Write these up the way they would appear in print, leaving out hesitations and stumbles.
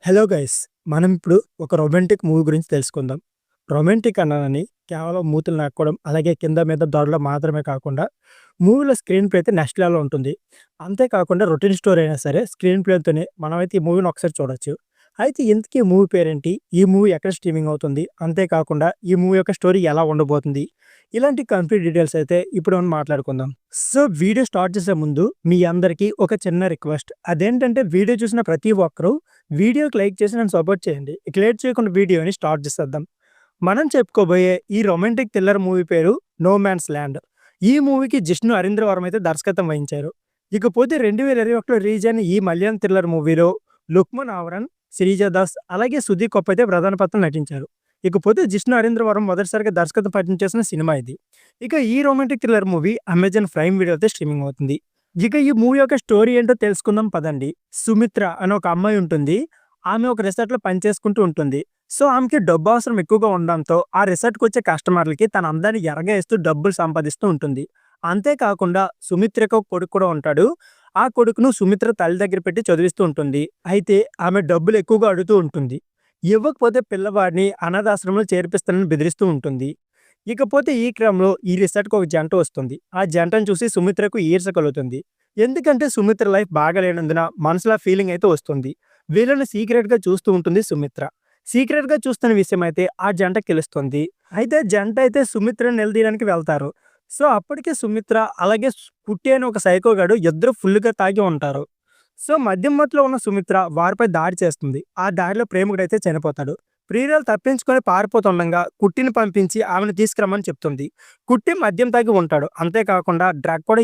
Hello guys! మనం ఇప్పుడు ఒక రొమాంటిక్ మూవీ గురించి తెలుసుకుందాం. రొమాంటిక్ అన్నానని కేవలం మూతులు నాక్కోవడం, అలాగే కింద మీద దొరలడం మాత్రమే కాకుండా, మూవీలో స్క్రీన్ ప్లే అయితే నెక్స్ట్ లెవెల్‌లో ఉంటుంది. అంతేకాకుండా రొటీన్ స్టోరీ అయినా సరే స్క్రీన్ ప్లేతోనే మనమైతే ఈ మూవీని ఒకసారి చూడొచ్చు. అయితే ఇంతకీ ఈ మూవీ పేరేంటి? ఈ మూవీ ఎక్కడ స్ట్రీమింగ్ అవుతుంది? అంతేకాకుండా ఈ మూవీ యొక్క స్టోరీ ఎలా ఉండబోతుంది? ఇలాంటి కంప్లీట్ డీటెయిల్స్ అయితే ఇప్పుడు మనం మాట్లాడుకుందాం. సో, వీడియో స్టార్ట్ చేసే ముందు మీ అందరికీ ఒక చిన్న రిక్వెస్ట్. అదేంటంటే వీడియో చూసిన ప్రతి ఒక్కరు వీడియోకి లైక్ చేసి నన్ను సపోర్ట్ చేయండి. ఇక లేట్ చేయకుండా వీడియోని స్టార్ట్ చేసేద్దాం. మనం చెప్పుకోబోయే ఈ రొమాంటిక్ థ్రిల్లర్ మూవీ పేరు 'నో మ్యాన్స్ ల్యాండ్'. ఈ మూవీకి జిష్ణు హరీంద్రవరం అయితే దర్శకత్వం వహించారు. ఇకపోతే 2021లో రిలీజ్ అయిన ఈ మలయాళం థ్రిల్లర్ మూవీలో లుక్మన్ ఆవరన్, శ్రీజ దాస్ అలాగే సుధీర్ కొప్ప అయితే ప్రధాన పాత్రలో నటించారు. ఇకపోతే జిష్ణు హరీంద్రవరం మొదటిసారిగా దర్శకత్వం పట్టించేసిన సినిమా ఇది. ఇక ఈ romantic thriller movie Amazon prime video అయితే స్ట్రీమింగ్ అవుతుంది. ఇక ఈ మూవీ యొక్క స్టోరీ ఏంటో తెలుసుకుందాం పదండి. సుమిత్ర అనే ఒక అమ్మాయి ఉంటుంది. ఆమె ఒక రిసార్ట్‌లో పని చేసుకుంటూ ఉంటుంది. సో, ఆమెకి డబ్బు అవసరం ఎక్కువగా ఉండడంతో ఆ రిసార్ట్‌కొచ్చే కస్టమర్‌లకి తన అందాన్ని ఎరగేస్తూ డబ్బులు సంపాదిస్తూ ఉంటుంది. అంతేకాకుండా సుమిత్రకు ఒక కొడుకు కూడా ఉంటాడు. ఆ కొడుకును సుమిత్ర తల్లి దగ్గర పెట్టి చదివిస్తూ ఉంటుంది. అయితే ఆమె డబ్బులు ఎక్కువగా అడుగుతూ ఉంటుంది. ఇవ్వకపోతే పిల్లవాడిని అనాథాశ్రమంలో చేర్పిస్తానని బెదిరిస్తూ ఉంటుంది. ఇకపోతే ఈ క్రమంలో ఈ రిసార్ట్‌కి ఒక జంట వస్తుంది. ఆ జంటను చూసి సుమిత్రకు ఈర్ష్య కలుగుతుంది. ఎందుకంటే సుమిత్ర లైఫ్ బాగాలేనందున మనసులో ఫీలింగ్ అయితే వస్తుంది. వీళ్ళని సీక్రెట్‌గా చూస్తూ ఉంటుంది సుమిత్ర. సీక్రెట్‌గా చూస్తున్న విషయమైతే ఆ జంటకి తెలుస్తుంది. అయితే జంట అయితే సుమిత్రని నిలదీయడానికి వెళ్తారు. సో, అప్పటికే సుమిత్ర అలాగే కుట్టి అనే ఒక సైకో గాడు ఇద్దరు ఫుల్‌గా తాగి ఉంటారు. సో, మద్యం మత్తులో ఉన్న సుమిత్ర వారిపై దాడి చేస్తుంది. ఆ దాడిలో ప్రేమికుడైతే చనిపోతాడు. ప్రియురాలు తప్పించుకొని పారిపోతుండగా కుట్టిని పంపించి ఆమెను తీసుకురమ్మని చెప్తుంది. కుట్టి మద్యం తాగి ఉంటాడు. అంతేకాకుండా డ్రగ్ కూడా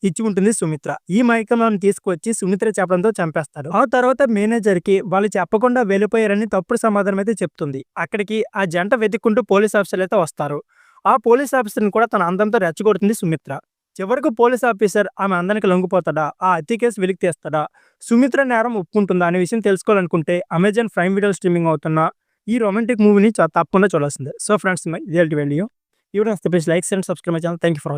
ఇచ్చి ఉంటుంది సుమిత్ర. ఈ మైకంలోని తీసుకొచ్చి సుమిత్ర చెప్పడంతో చంపేస్తాడు. ఆ తర్వాత మేనేజర్‌కి వాళ్ళు చెప్పకుండా వెళ్ళిపోయారని తప్పుడు సమాధానం అయితే చెప్తుంది. అక్కడికి ఆ జంట వెతుక్కుంటూ పోలీస్ ఆఫీసర్‌లైతే వస్తారు. ఆ పోలీస్ ఆఫీసర్‌ని కూడా తన అందంతో రెచ్చగొడుతుంది సుమిత్ర. చివరకు పోలీస్ ఆఫీసర్ ఆమె అందానికి లొంగిపోతాడా? ఆ హత్య కేసు వెలికి తీస్తాడా? సుమిత్ర నేరం ఒప్పుకుంటుందా? అనే విషయం తెలుసుకోవాలనుకుంటే అమెజాన్ ప్రైమ్ వీడియోలో స్ట్రీమింగ్ అవుతున్న ఈ రొమాంటిక్ మూవీని తప్పకుండా చూడాల్సిందే. సో ఫ్రెండ్స్, మై ఇయాల్టి వీడియో. ఈ వీడియో నచ్చితే please like and subscribe my channel. Thank you for watching.